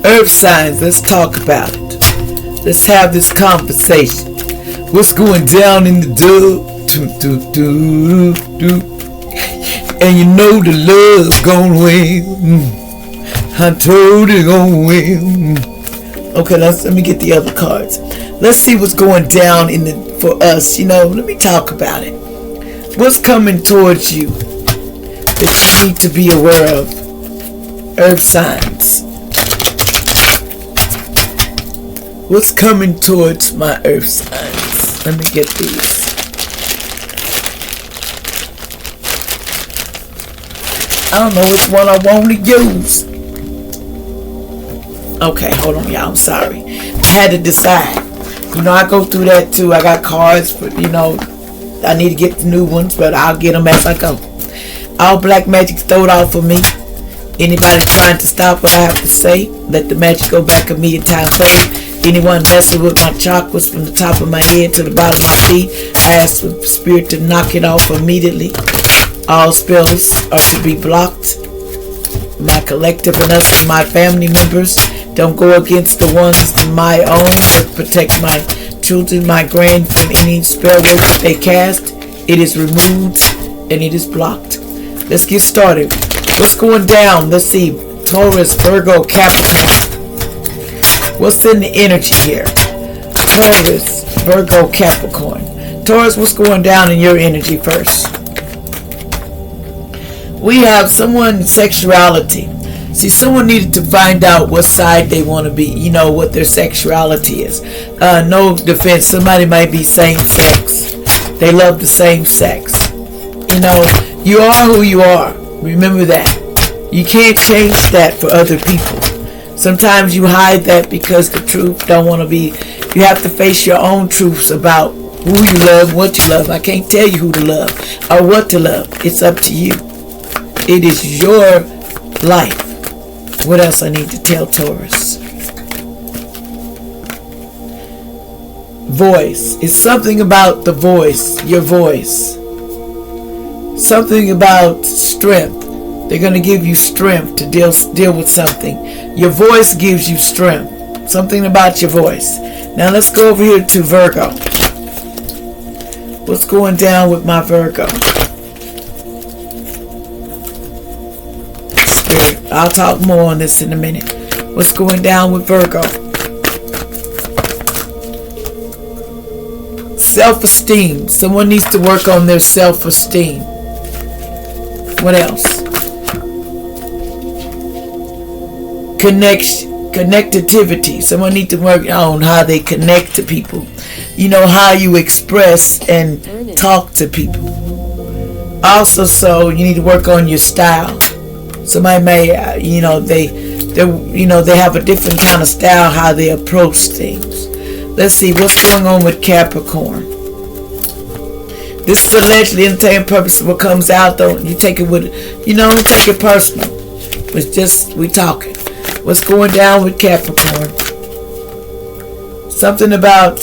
Earth signs, let's talk about it. Let's have this conversation. What's going down in the and you know the love gonna win. I told it gonna win. Okay, let me get the other cards. Let's see what's going down for us. Let me talk about it. What's coming towards you that you need to be aware of? Earth signs. What's coming towards my earth signs? Let me get these. I don't know which one I want to use. Okay, hold on, y'all. I'm sorry. I had to decide. I go through that too. I got cards, but I need to get the new ones, but I'll get them as I go. All black magic throwed out for me. Anybody trying to stop what I have to say, let the magic go back a million times over. Anyone messing with my chakras from the top of my head to the bottom of my feet, I ask the spirit to knock it off immediately. All spells are to be blocked. My collective and us and my family members don't go against the ones in my own, but protect my children, my grand from any spell work they cast. It is removed and it is blocked. Let's get started. What's going down? Let's see. Taurus-Virgo-Capricorn. What's in the energy here? Taurus-Virgo-Capricorn. Taurus, what's going down in your energy first? We have someone's sexuality. See, someone needed to find out what side they want to be. What their sexuality is. No defense. Somebody might be same sex. They love the same sex. You are who you are. Remember that. You can't change that for other people. Sometimes you hide that because the truth don't want to be. You have to face your own truths about who you love, what you love. I can't tell you who to love or what to love. It's up to you. It is your life. What else I need to tell Taurus? Voice. It's something about the voice. Your voice. Something about strength. They're going to give you strength to deal with something. Your voice gives you strength. Something about your voice. Now let's go over here to Virgo. What's going down with my Virgo? Spirit. I'll talk more on this in a minute. What's going down with Virgo? Self-esteem. Someone needs to work on their self-esteem. What else? Connectivity. Someone needs to work on how they connect to people. How you express and talk to people. Also, so you need to work on your style. Somebody may, they have a different kind of style how they approach things. Let's see what's going on with Capricorn. This is allegedly entertainment purpose. What comes out, though, you take it with, don't take it personal. It's just we talking. What's going down with Capricorn? Something about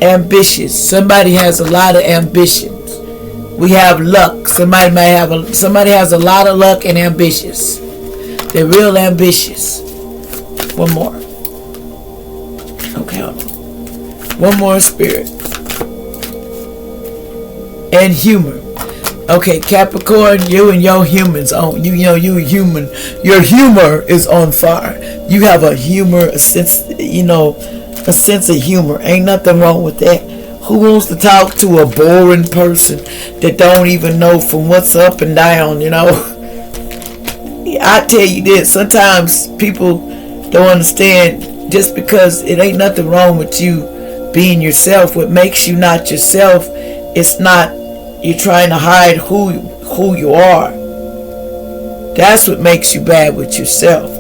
ambitious. Somebody has a lot of ambitions. We have luck. Somebody has a lot of luck and ambitious. They're real ambitious. One more. Okay, hold on. One more, spirit. And humor. Okay, Capricorn, you and your humans on you human. Your humor is on fire. You have a humor, a sense of humor. Ain't nothing wrong with that. Who wants to talk to a boring person that don't even know from what's up and down, I tell you this, sometimes people don't understand just because it ain't nothing wrong with you being yourself. What makes you not yourself, it's not you're trying to hide who you are. That's what makes you bad with yourself.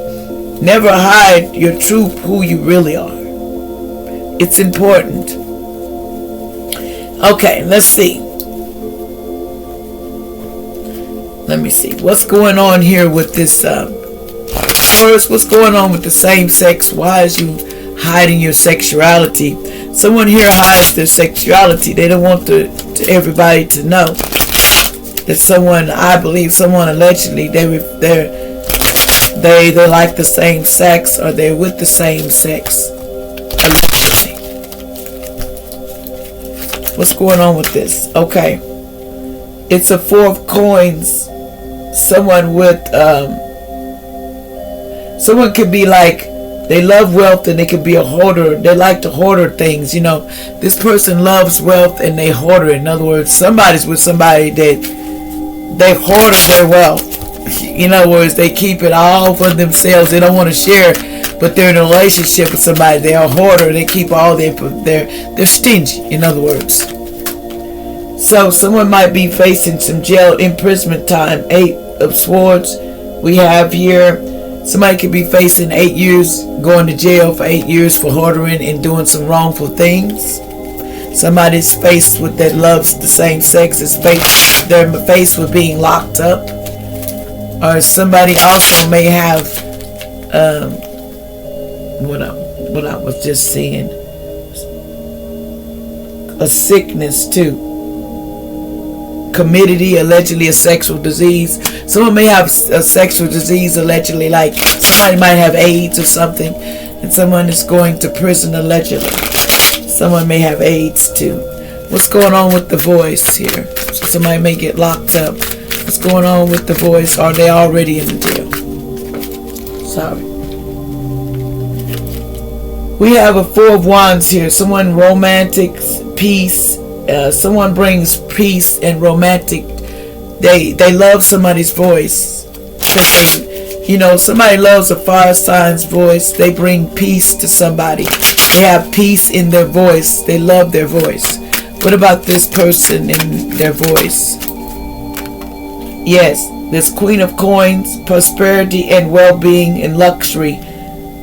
Never hide your truth, who you really are. It's important. Okay, let's see. Let me see. What's going on here with this Taurus? What's going on with the same sex? Why is you hiding your sexuality? Someone here hides their sexuality. They don't want everybody to know that someone, I believe, someone allegedly, they they like the same sex, or they're with the same sex. What's going on with this? Okay. It's a 4 of coins. Someone with, someone could be like, they love wealth and they could be a hoarder. They like to hoarder things, you know. This person loves wealth and they hoarder. In other words, somebody's with somebody that they hoarder their wealth. In other words, they keep it all for themselves. They don't want to share, but they're in a relationship with somebody. They're a hoarder. They keep all they're stingy, in other words. So someone might be facing some jail imprisonment time. 8 of Swords we have here. Somebody could be facing 8 years, going to jail for 8 years for hoarding and doing some wrongful things. Somebody's faced with that loves the same sex is faced. They're faced with being locked up. Or somebody also may have what I was just saying, a sickness too. Community, allegedly a sexual disease. Someone may have a sexual disease, allegedly, like somebody might have AIDS or something, and someone is going to prison, allegedly. Someone may have AIDS too. What's going on with the voice here? So somebody may get locked up. What's going on with the voice? Are they already in the jail? Sorry. We have a 4 of Wands here. Someone romantic, peace. Someone brings peace and romantic. They love somebody's voice. You know, somebody loves a fire sign's voice. They bring peace to somebody. They have peace in their voice. They love their voice. What about this person and their voice? Yes, this Queen of Coins, prosperity and well-being and luxury.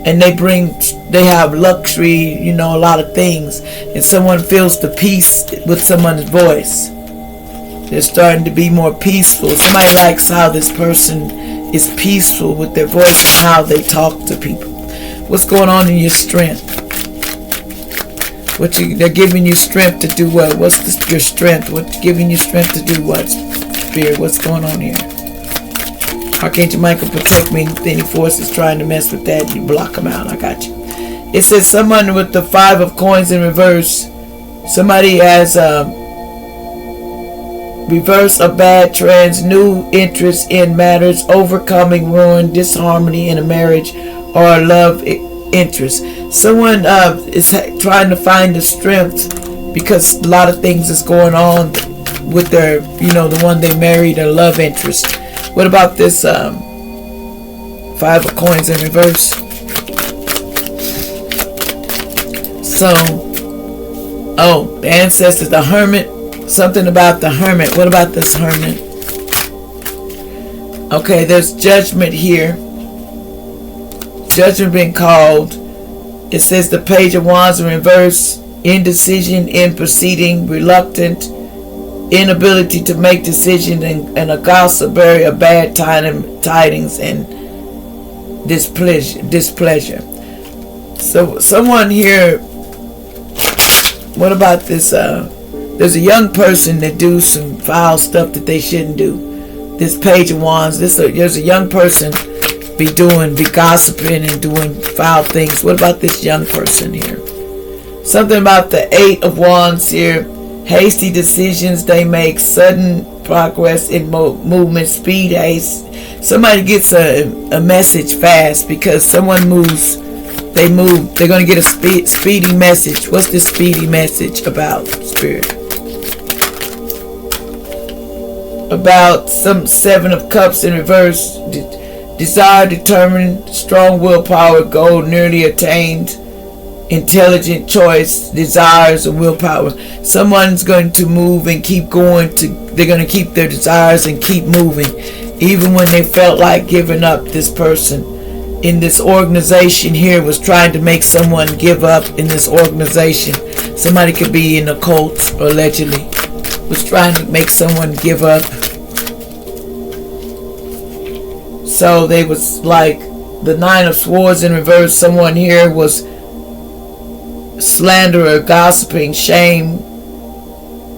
And they have luxury, you know, a lot of things. And someone feels the peace with someone's voice. They're starting to be more peaceful. Somebody likes how this person is peaceful with their voice and how they talk to people. What's going on in your strength? They're giving you strength to do what? What's your strength? What's giving you strength to do what? Spirit, what's going on here? Archangel Michael, protect me. Any forces trying to mess with that, you block them out. I got you. It says someone with the 5 of coins in reverse. Somebody has reverse a bad trends, new interest in matters, overcoming ruin, disharmony in a marriage or a love interest. Someone is trying to find the strength because a lot of things is going on with their, you know, the one they married, their love interest. What about this 5 of coins in reverse? So, the ancestors, the hermit, something about the hermit. What about this hermit? Okay, there's judgment here. Judgment being called. It says the Page of Wands in reverse, indecision in proceeding, reluctant, inability to make decisions, and a gossip, bury a bad tidings and displeasure. So someone here, what about this? There's a young person that do some foul stuff that they shouldn't do. This Page of Wands, there's a young person be gossiping and doing foul things. What about this young person here? Something about the 8 of Wands here. Hasty decisions they make, sudden progress in movement, speed, haste. Somebody gets a message fast because someone moves. They move. They're going to get a speedy message. What's this speedy message about, Spirit? About some 7 of Cups in reverse. Desire, determined, strong willpower, goal nearly attained. Intelligent choice, desires, and willpower. Someone's going to move and keep going. They're going to keep their desires and keep moving, even when they felt like giving up. This person in this organization here was trying to make someone give up in this organization. Somebody could be in a cult, or allegedly was trying to make someone give up. So they was like the 9 of Swords in reverse. Someone here was slanderer, gossiping, shame,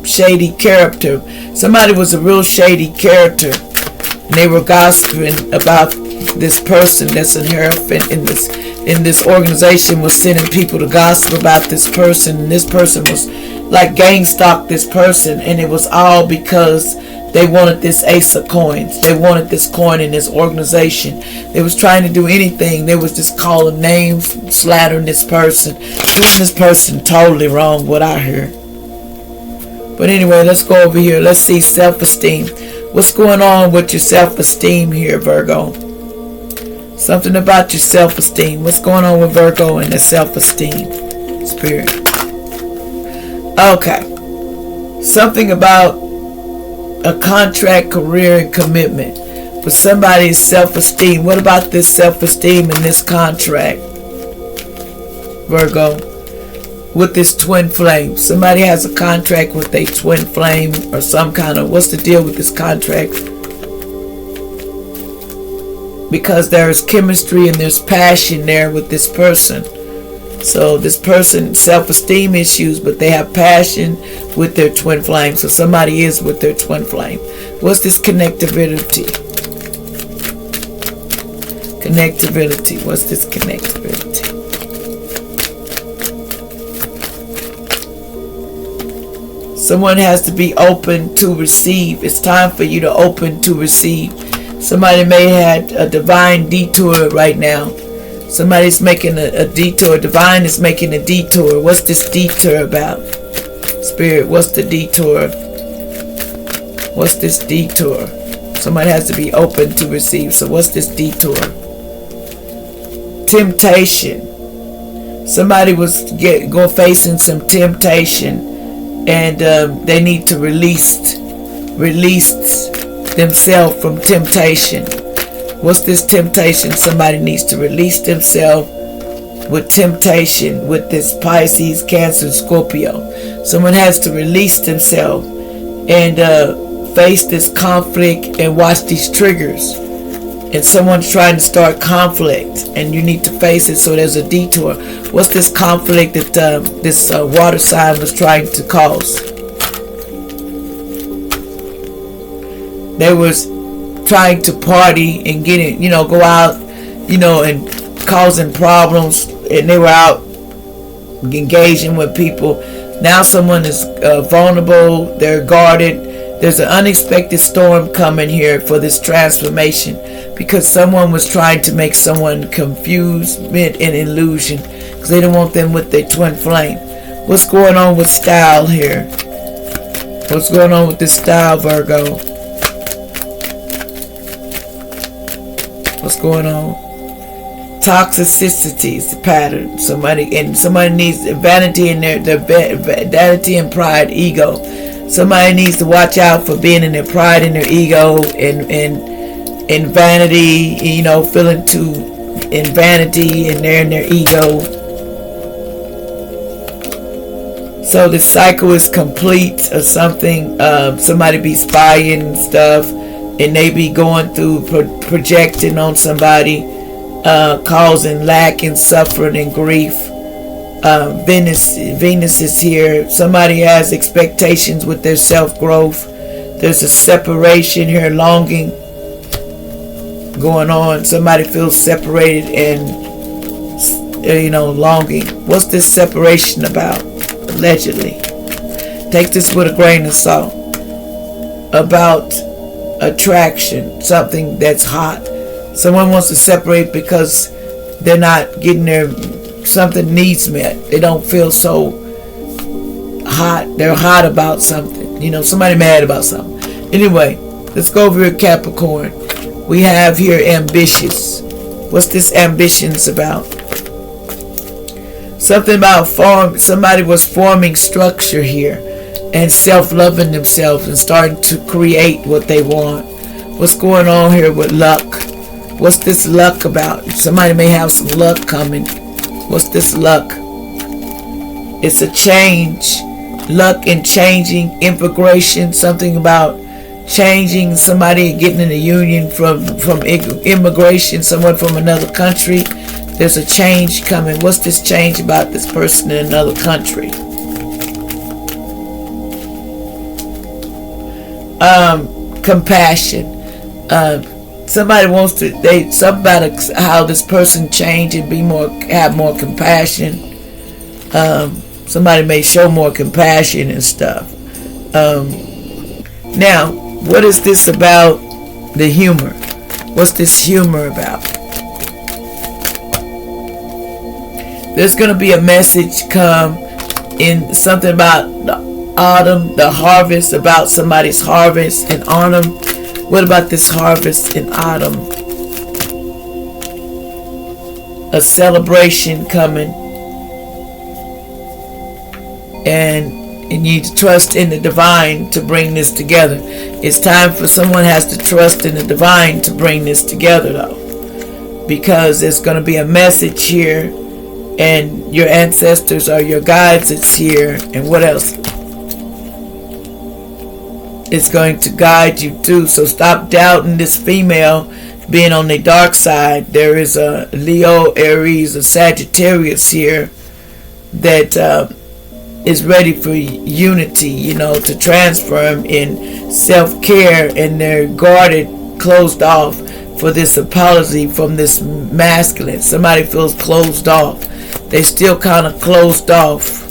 shady character. Somebody was a real shady character, and they were gossiping about this person that's in here in this organization was sending people to gossip about this person, and this person was like gang stalk this person, and it was all because they wanted this ace of coins. They wanted this coin in this organization. They was trying to do anything. They was just calling names, slattering this person, doing this person totally wrong, what I hear. But anyway, let's go over here. Let's see self-esteem. What's going on with your self-esteem here, Virgo? Something about your self-esteem. What's going on with Virgo and the self-esteem spirit? Okay. Something about a contract, career, and commitment. For somebody's self-esteem. What about this self-esteem and this contract, Virgo? With this twin flame. Somebody has a contract with a twin flame or some kind of, what's the deal with this contract? Because there's chemistry and there's passion there with this person. So this person, self-esteem issues, but they have passion with their twin flame. So somebody is with their twin flame. What's this connectability? Connectability. What's this connectability? Someone has to be open to receive. It's time for you to open to receive. Somebody may have a divine detour right now. Somebody's making a detour. Divine is making a detour. What's this detour about? Spirit, what's the detour? What's this detour? Somebody has to be open to receive. So what's this detour? Temptation. Somebody was facing some temptation, and they need to release themselves from temptation. What's this temptation? Somebody needs to release themselves with temptation with this Pisces, Cancer, Scorpio. Someone has to release themselves and face this conflict and watch these triggers. And someone's trying to start conflict, and you need to face it. So there's a detour. What's this conflict that this water sign was trying to cause? They was trying to party and getting, go out, and causing problems, and they were out engaging with people. Now someone is vulnerable, they're guarded. There's an unexpected storm coming here for this transformation, because someone was trying to make someone confusement and illusion, because they don't want them with their twin flame. What's going on with style here? What's going on with this style, Virgo? What's going on? Toxicity is the pattern. Somebody needs vanity in their vanity and pride, ego. Somebody needs to watch out for being in their pride and their ego and vanity, feeling too in vanity, and they're in their ego. So the cycle is complete or something. Somebody be spying and stuff, and they be going through projecting on somebody, causing lack and suffering and grief. Venus is here. Somebody has expectations with their self-growth. There's a separation here, longing going on. Somebody feels separated and longing. What's this separation about? Allegedly. Take this with a grain of salt. About attraction, something that's hot. Someone wants to separate because they're not getting their something needs met. They don't feel so hot. They're hot about something. Somebody mad about something. Anyway, let's go over here, Capricorn. We have here ambitious. What's this ambitions about? Something about somebody was forming structure here and self-loving themselves and starting to create what they want. What's going on here with luck? What's this luck about? Somebody may have some luck coming. What's this luck? It's a change. Luck and changing, immigration, something about changing, somebody getting in a union from immigration, someone from another country. There's a change coming. What's this change about this person in another country? Compassion. somebody wants to, something about how this person change and have more compassion. Somebody may show more compassion and stuff. Now, what is this about the humor? What's this humor about? There's going to be a message come in something about the autumn, the harvest, about somebody's harvest in autumn. What about this harvest in autumn? A celebration coming. And you need to trust in the divine to bring this together. It's time for someone has to trust in the divine to bring this together, though. Because there's going to be a message here. And your ancestors or your guides, it's here. And what else? It's going to guide you too. So stop doubting this female being on the dark side. There is a Leo, Aries, a Sagittarius here that is ready for unity, to transform in self-care, and they're guarded, closed off for this apology from this masculine. Somebody feels closed off. They still kind of closed off.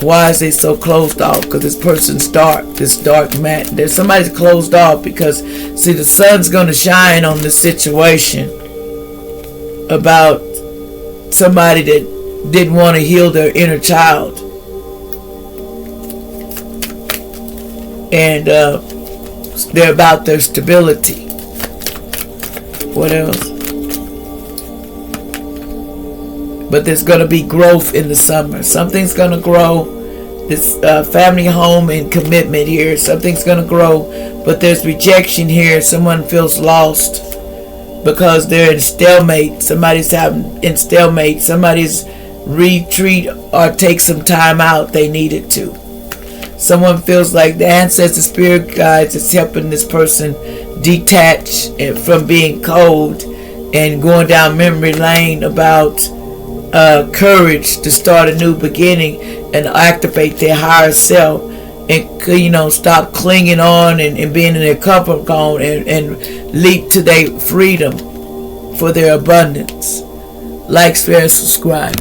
Why is they so closed off? Because this person's dark. This dark man. There's somebody's closed off because, see, the sun's going to shine on this situation about somebody that didn't want to heal their inner child. And they're about their stability. What else? But there's going to be growth in the summer. Something's going to grow. This family home and commitment here. Something's going to grow. But there's rejection here. Someone feels lost because they're in stalemate. Somebody's in stalemate. Somebody's retreat or take some time out. They needed to. Someone feels like the ancestor spirit guides is helping this person detach from being cold and going down memory lane about courage to start a new beginning and activate their higher self, and stop clinging on and being in their comfort zone and leap to their freedom for their abundance. Like, share, subscribe.